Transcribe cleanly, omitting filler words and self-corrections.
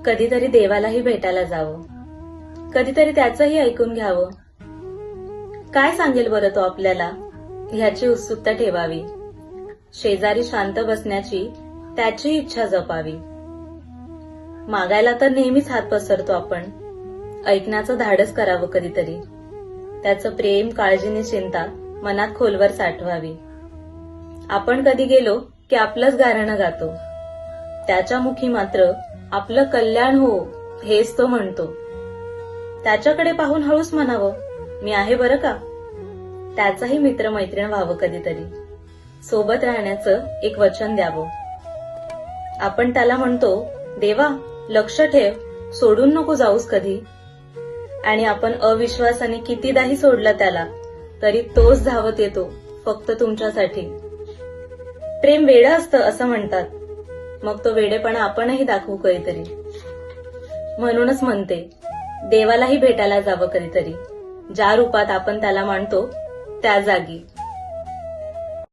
कधीतरी देवालाही भेटायला जावं, कधीतरी त्याचंही ऐकून घ्यावं. काय सांगेल बरं तो आपल्याला, ह्याची उत्सुकता ठेवावी. शेजारी शांत बसण्याची त्याची इच्छा जपावी. मागायला तर नेहमीच हात पसरतो आपण, ऐकण्याचं धाडस करावं कधीतरी. त्याचं प्रेम, काळजीने चिंता मनात खोलवर साठवावी. आपण कधी गेलो की आपलंच गाऱ्हाणं गातो, त्याच्या मुखी मात्र आपलं कल्याण हो हेच तो म्हणतो. त्याच्याकडे पाहून हळूच म्हणावं, मी आहे बरं का. त्याचाही मित्रमैत्रीण व्हावं कधीतरी, सोबत राहण्याचं एक वचन द्यावं. आपण त्याला म्हणतो, देवा लक्ष ठेव, सोडून नको जाऊस कधी. आणि आपण अविश्वासाने कितीदाही सोडलं त्याला, तरी तोच धावत येतो फक्त तुमच्यासाठी. प्रेम वेडं असतं असं म्हणतात, मग तो वेडेपणा आपणही दाखवू कधीतरी. म्हणूनच म्हणते, देवालाही भेटायला जावं कधीतरी, ज्या रूपात आपण त्याला मानतो त्या जागी.